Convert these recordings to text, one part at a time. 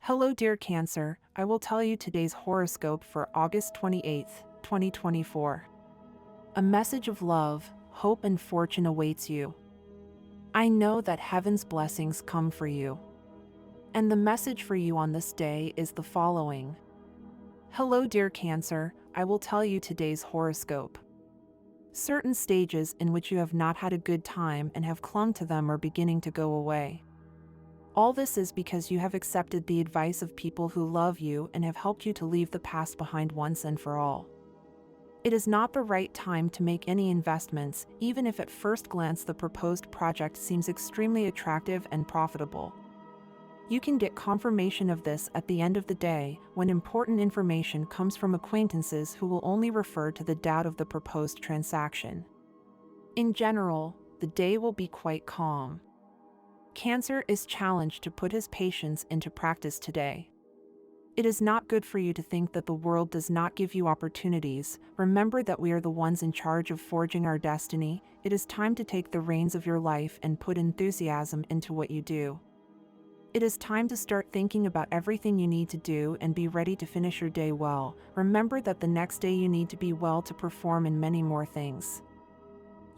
Hello, dear Cancer. I will tell you today's horoscope for August 28th, 2024. A message of love, hope, and fortune awaits you. I know that heaven's blessings come for you. And the message for you on this day is the following. Hello, dear Cancer. I will tell you today's horoscope. Certain stages in which you have not had a good time and have clung to them are beginning to go away. All this is because you have accepted the advice of people who love you and have helped you to leave the past behind once and for all. It is not the right time to make any investments, even if at first glance the proposed project seems extremely attractive and profitable. You can get confirmation of this at the end of the day, when important information comes from acquaintances who will only refer to the doubt of the proposed transaction. In general, the day will be quite calm. Cancer is challenged to put his patience into practice today. It is not good for you to think that the world does not give you opportunities. Remember that we are the ones in charge of forging our destiny. It is time to take the reins of your life and put enthusiasm into what you do. It is time to start thinking about everything you need to do and be ready to finish your day well. Remember that the next day you need to be well to perform in many more things.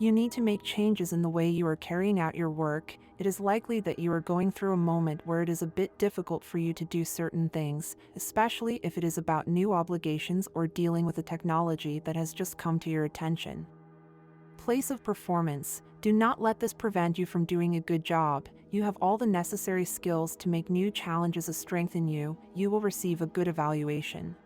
You need to make changes in the way you are carrying out your work. It is likely that you are going through a moment where it is a bit difficult for you to do certain things, especially if it is about new obligations or dealing with a technology that has just come to your attention. Place of performance. Do not let this prevent you from doing a good job. You have all the necessary skills to make new challenges a strength in you. You will receive a good evaluation.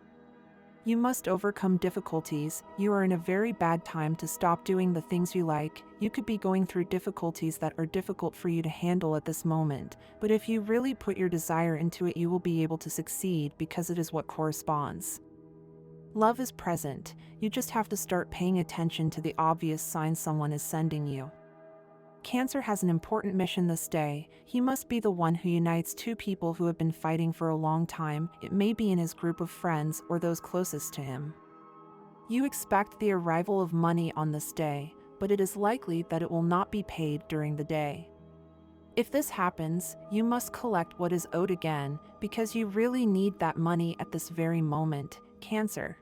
You must overcome difficulties. You are in a very bad time to stop doing the things you like. You could be going through difficulties that are difficult for you to handle at this moment, but if you really put your desire into it, you will be able to succeed because it is what corresponds. Love is present. You just have to start paying attention to the obvious signs someone is sending you. Cancer has an important mission this day. He must be the one who unites two people who have been fighting for a long time. It may be in his group of friends or those closest to him. You expect the arrival of money on this day, but it is likely that it will not be paid during the day. If this happens, you must collect what is owed again, because you really need that money at this very moment, Cancer.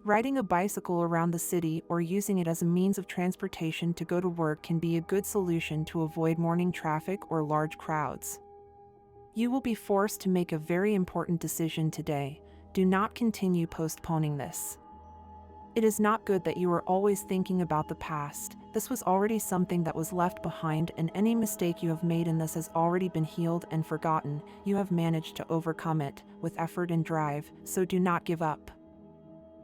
Riding a bicycle around the city or using it as a means of transportation to go to work can be a good solution to avoid morning traffic or large crowds. You will be forced to make a very important decision today. Do not continue postponing this. It is not good that you are always thinking about the past. This was already something that was left behind, and any mistake you have made in this has already been healed and forgotten. You have managed to overcome it with effort and drive, so do not give up.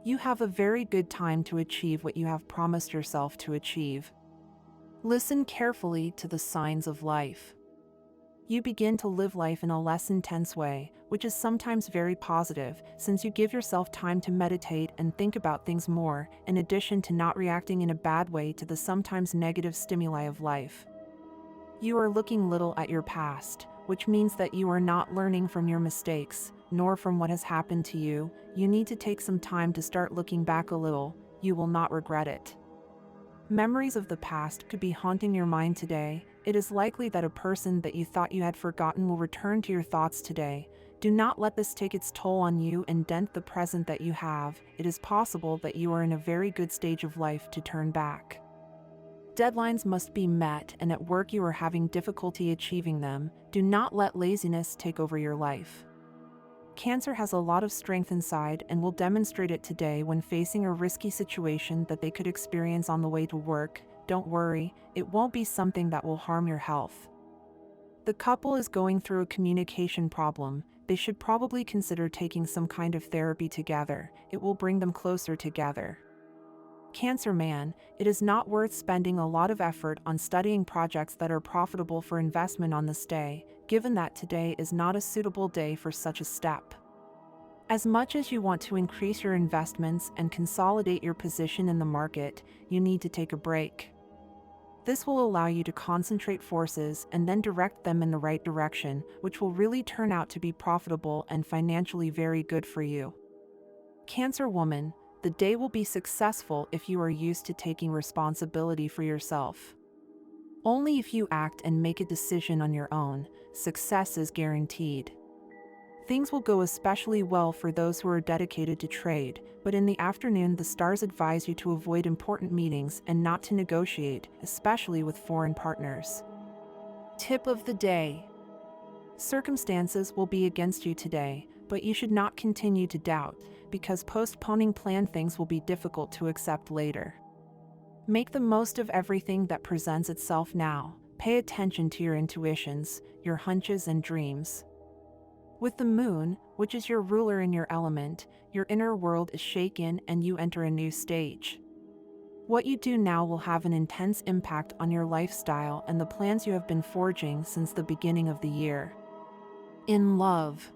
You have a very good time to achieve what you have promised yourself to achieve. Listen carefully to the signs of life. You begin to live life in a less intense way, which is sometimes very positive, since you give yourself time to meditate and think about things more, in addition to not reacting in a bad way to the sometimes negative stimuli of life. You are looking little at your past, which means that you are not learning from your mistakes, nor from what has happened to you. You need to take some time to start looking back a little. You will not regret it. Memories of the past could be haunting your mind today. It is likely that a person that you thought you had forgotten will return to your thoughts today. Do not let this take its toll on you and dent the present that you have. It is possible that you are in a very good stage of life to turn back. Deadlines must be met, and at work you are having difficulty achieving them. Do not let laziness take over your life. Cancer has a lot of strength inside and will demonstrate it today when facing a risky situation that they could experience on the way to work. Don't worry, it won't be something that will harm your health. The couple is going through a communication problem. They should probably consider taking some kind of therapy together. It will bring them closer together. Cancer man, it is not worth spending a lot of effort on studying projects that are profitable for investment on this day, given that today is not a suitable day for such a step. As much as you want to increase your investments and consolidate your position in the market, you need to take a break. This will allow you to concentrate forces and then direct them in the right direction, which will really turn out to be profitable and financially very good for you. Cancer woman, the day will be successful if you are used to taking responsibility for yourself. Only if you act and make a decision on your own, success is guaranteed. Things will go especially well for those who are dedicated to trade, but in the afternoon the stars advise you to avoid important meetings and not to negotiate, especially with foreign partners. Tip of the day. Circumstances will be against you today, but you should not continue to doubt, because postponing planned things will be difficult to accept later. Make the most of everything that presents itself now. Pay attention to your intuitions, your hunches and dreams. With the moon, which is your ruler in your element, your inner world is shaken and you enter a new stage. What you do now will have an intense impact on your lifestyle and the plans you have been forging since the beginning of the year. In love.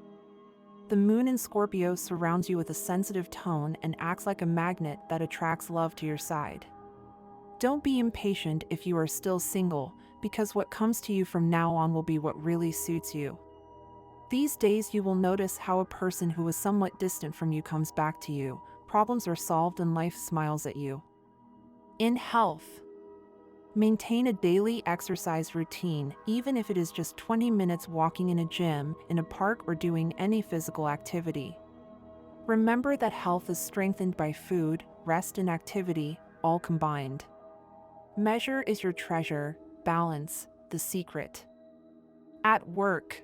The moon in Scorpio surrounds you with a sensitive tone and acts like a magnet that attracts love to your side. Don't be impatient if you are still single, because what comes to you from now on will be what really suits you. These days you will notice how a person who was somewhat distant from you comes back to you, problems are solved and life smiles at you. In health. Maintain a daily exercise routine, even if it is just 20 minutes walking in a gym, in a park, or doing any physical activity. Remember that health is strengthened by food, rest and activity, all combined. Measure is your treasure, balance, the secret. At work.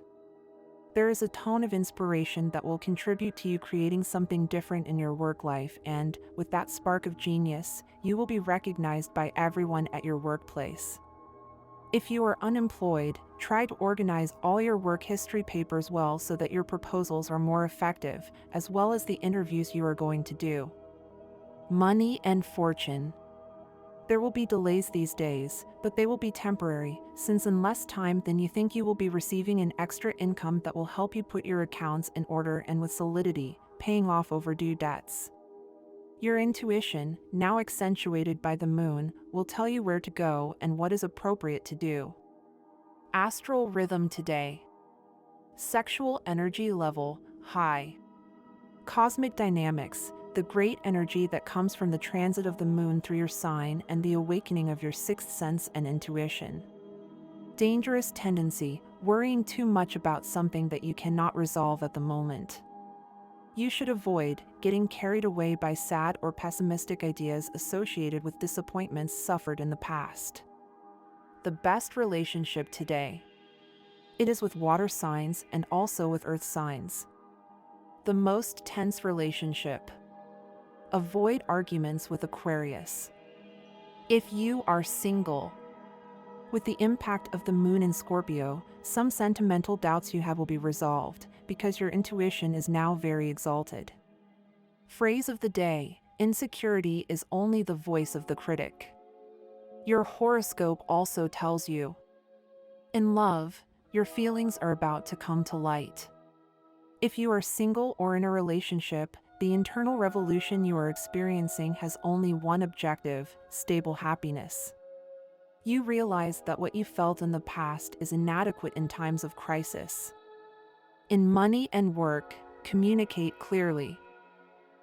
There is a tone of inspiration that will contribute to you creating something different in your work life, and, with that spark of genius, you will be recognized by everyone at your workplace. If you are unemployed, try to organize all your work history papers well so that your proposals are more effective, as well as the interviews you are going to do. Money and fortune. There will be delays these days, but they will be temporary, since in less time than you think you will be receiving an extra income that will help you put your accounts in order and with solidity, paying off overdue debts. Your intuition, now accentuated by the moon, will tell you where to go and what is appropriate to do. Astral rhythm today. Sexual energy level, high. Cosmic dynamics. The great energy that comes from the transit of the moon through your sign and the awakening of your sixth sense and intuition. Dangerous tendency, worrying too much about something that you cannot resolve at the moment. You should avoid getting carried away by sad or pessimistic ideas associated with disappointments suffered in the past. The best relationship today. It is with water signs and also with earth signs. The most tense relationship. Avoid arguments with Aquarius. If you are single. With the impact of the moon in Scorpio, some sentimental doubts you have will be resolved, because your intuition is now very exalted. Phrase of the day: insecurity is only the voice of the critic. Your horoscope also tells you. In love, your feelings are about to come to light. If you are single or in a relationship, the internal revolution you are experiencing has only one objective: stable happiness. You realize that what you felt in the past is inadequate in times of crisis. In money and work, communicate clearly.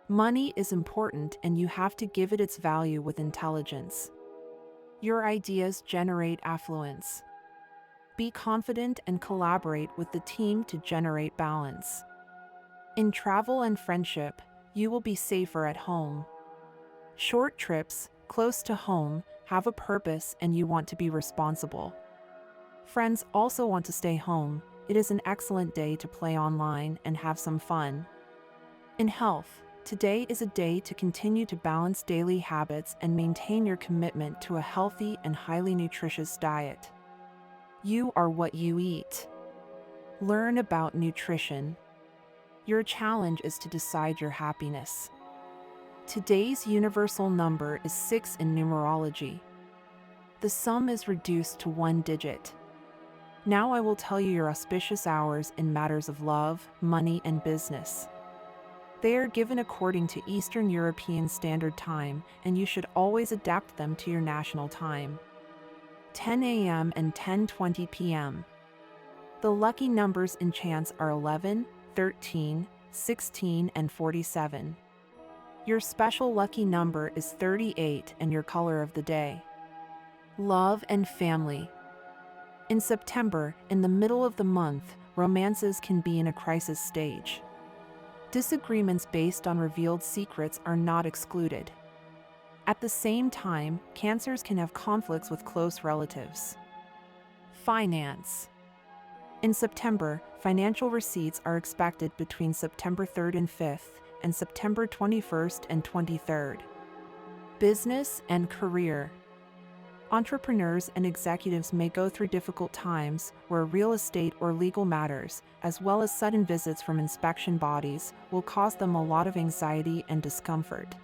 Money is important and you have to give it its value with intelligence. Your ideas generate affluence. Be confident and collaborate with the team to generate balance. In travel and friendship, you will be safer at home. Short trips, close to home, have a purpose and you want to be responsible. Friends also want to stay home. It is an excellent day to play online and have some fun. In health, today is a day to continue to balance daily habits and maintain your commitment to a healthy and highly nutritious diet. You are what you eat. Learn about nutrition. Your challenge is to decide your happiness. Today's universal number is 6 in numerology. The sum is reduced to 1 digit. Now I will tell you your auspicious hours in matters of love, money, and business. They are given according to Eastern European Standard Time, and you should always adapt them to your national time. 10 a.m. and 10:20 p.m. The lucky numbers in chance are 11, 13, 16, and 47. Your special lucky number is 38 and your color of the day. Love and family. In September, in the middle of the month, romances can be in a crisis stage. Disagreements based on revealed secrets are not excluded. At the same time, Cancers can have conflicts with close relatives. Finance. In September, financial receipts are expected between September 3rd and 5th and September 21st and 23rd. Business and career. Entrepreneurs and executives may go through difficult times where real estate or legal matters, as well as sudden visits from inspection bodies, will cause them a lot of anxiety and discomfort.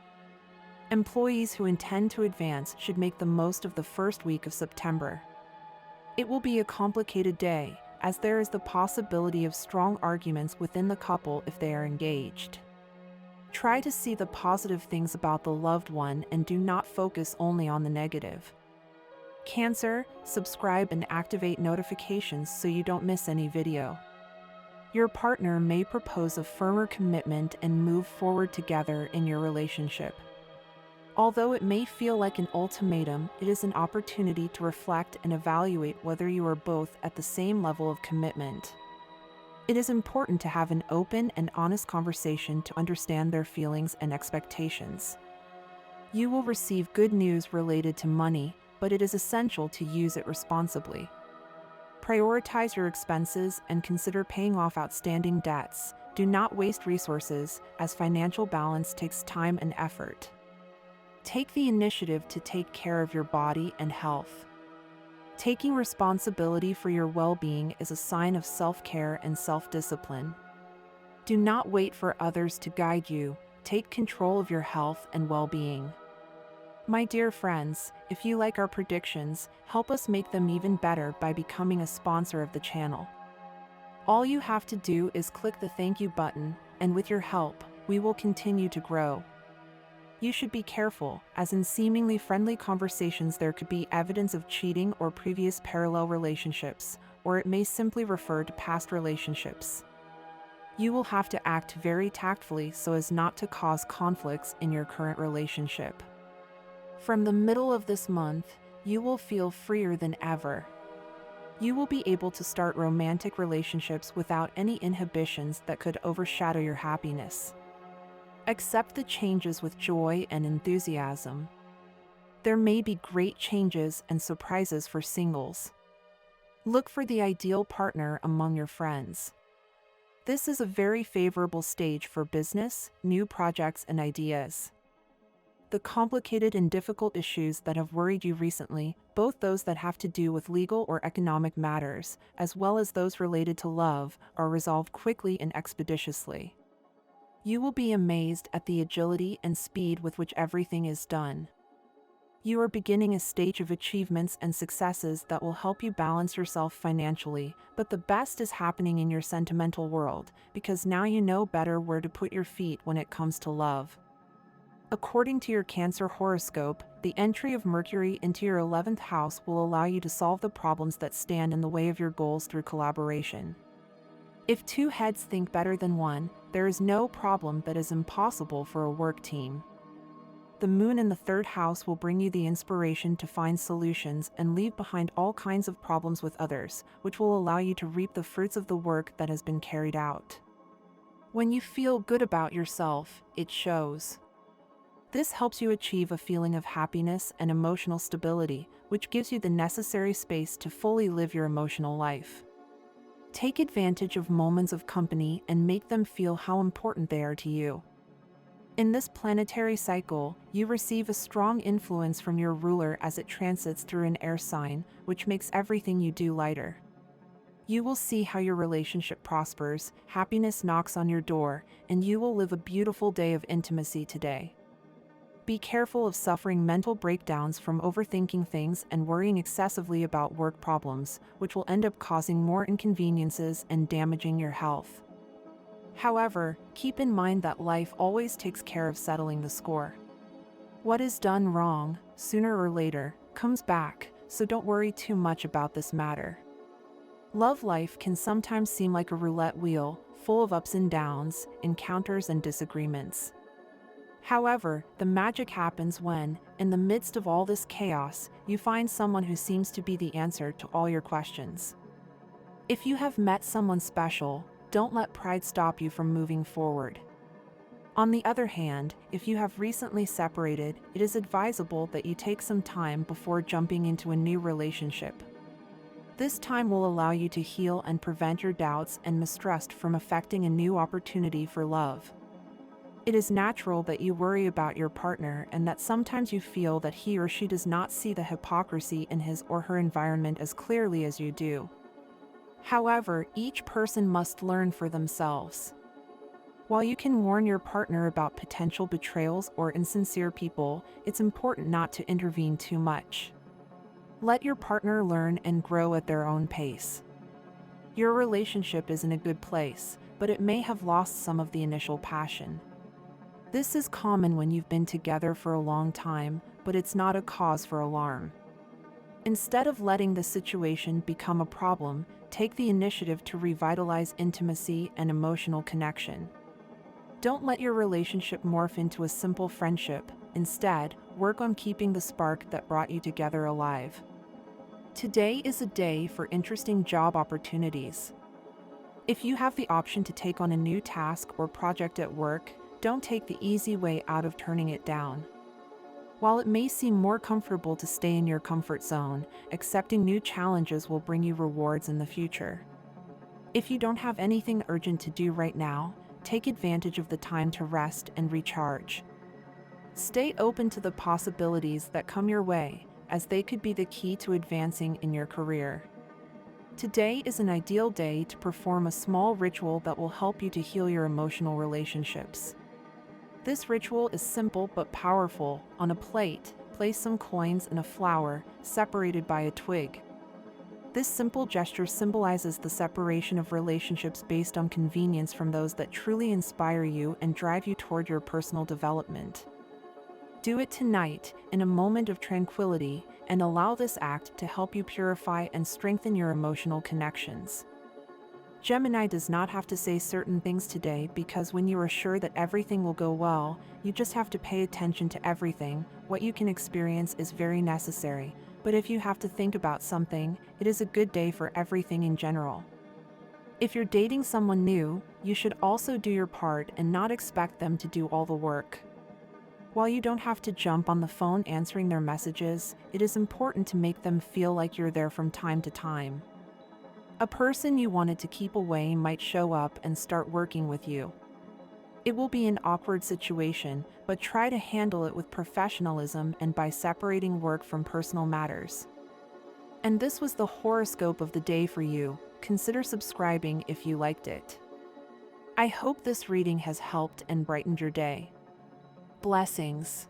Employees who intend to advance should make the most of the first week of September. It will be a complicated day, as there is the possibility of strong arguments within the couple if they are engaged. Try to see the positive things about the loved one and do not focus only on the negative. Cancer, subscribe and activate notifications so you don't miss any video. Your partner may propose a firmer commitment and move forward together in your relationship. Although it may feel like an ultimatum, it is an opportunity to reflect and evaluate whether you are both at the same level of commitment. It is important to have an open and honest conversation to understand their feelings and expectations. You will receive good news related to money, but it is essential to use it responsibly. Prioritize your expenses and consider paying off outstanding debts. Do not waste resources, as financial balance takes time and effort. Take the initiative to take care of your body and health. Taking responsibility for your well-being is a sign of self-care and self-discipline. Do not wait for others to guide you. Take control of your health and well-being. My dear friends, if you like our predictions, help us make them even better by becoming a sponsor of the channel. All you have to do is click the thank you button, and with your help, we will continue to grow. You should be careful, as in seemingly friendly conversations there could be evidence of cheating or previous parallel relationships, or it may simply refer to past relationships. You will have to act very tactfully so as not to cause conflicts in your current relationship. From the middle of this month, you will feel freer than ever. You will be able to start romantic relationships without any inhibitions that could overshadow your happiness. Accept the changes with joy and enthusiasm. There may be great changes and surprises for singles. Look for the ideal partner among your friends. This is a very favorable stage for business, new projects, and ideas. The complicated and difficult issues that have worried you recently, both those that have to do with legal or economic matters, as well as those related to love, are resolved quickly and expeditiously. You will be amazed at the agility and speed with which everything is done. You are beginning a stage of achievements and successes that will help you balance yourself financially, but the best is happening in your sentimental world, because now you know better where to put your feet when it comes to love. According to your Cancer horoscope, the entry of Mercury into your 11th house will allow you to solve the problems that stand in the way of your goals through collaboration. If two heads think better than one, there is no problem that is impossible for a work team. The moon in the 3rd house will bring you the inspiration to find solutions and leave behind all kinds of problems with others, which will allow you to reap the fruits of the work that has been carried out. When you feel good about yourself, it shows. This helps you achieve a feeling of happiness and emotional stability, which gives you the necessary space to fully live your emotional life. Take advantage of moments of company and make them feel how important they are to you. In this planetary cycle, you receive a strong influence from your ruler as it transits through an air sign, which makes everything you do lighter. You will see how your relationship prospers, happiness knocks on your door, and you will live a beautiful day of intimacy today. Be careful of suffering mental breakdowns from overthinking things and worrying excessively about work problems, which will end up causing more inconveniences and damaging your health. However, keep in mind that life always takes care of settling the score. What is done wrong, sooner or later, comes back, so don't worry too much about this matter. Love life can sometimes seem like a roulette wheel, full of ups and downs, encounters and disagreements. However, the magic happens when, in the midst of all this chaos, you find someone who seems to be the answer to all your questions. If you have met someone special, don't let pride stop you from moving forward. On the other hand, if you have recently separated, it is advisable that you take some time before jumping into a new relationship. This time will allow you to heal and prevent your doubts and mistrust from affecting a new opportunity for love. It is natural that you worry about your partner and that sometimes you feel that he or she does not see the hypocrisy in his or her environment as clearly as you do. However, each person must learn for themselves. While you can warn your partner about potential betrayals or insincere people, it's important not to intervene too much. Let your partner learn and grow at their own pace. Your relationship is in a good place, but it may have lost some of the initial passion. This is common when you've been together for a long time, but it's not a cause for alarm. Instead of letting the situation become a problem, take the initiative to revitalize intimacy and emotional connection. Don't let your relationship morph into a simple friendship. Instead, work on keeping the spark that brought you together alive. Today is a day for interesting job opportunities. If you have the option to take on a new task or project at work, don't take the easy way out of turning it down. While it may seem more comfortable to stay in your comfort zone, accepting new challenges will bring you rewards in the future. If you don't have anything urgent to do right now, take advantage of the time to rest and recharge. Stay open to the possibilities that come your way, as they could be the key to advancing in your career. Today is an ideal day to perform a small ritual that will help you to heal your emotional relationships. This ritual is simple but powerful. On a plate, place some coins and a flower, separated by a twig. This simple gesture symbolizes the separation of relationships based on convenience from those that truly inspire you and drive you toward your personal development. Do it tonight, in a moment of tranquility, and allow this act to help you purify and strengthen your emotional connections. Gemini does not have to say certain things today because when you are sure that everything will go well, you just have to pay attention to everything. What you can experience is very necessary, but if you have to think about something, it is a good day for everything in general. If you're dating someone new, you should also do your part and not expect them to do all the work. While you don't have to jump on the phone answering their messages, it is important to make them feel like you're there from time to time. A person you wanted to keep away might show up and start working with you. It will be an awkward situation, but try to handle it with professionalism and by separating work from personal matters. And this was the horoscope of the day for you. Consider subscribing if you liked it. I hope this reading has helped and brightened your day. Blessings.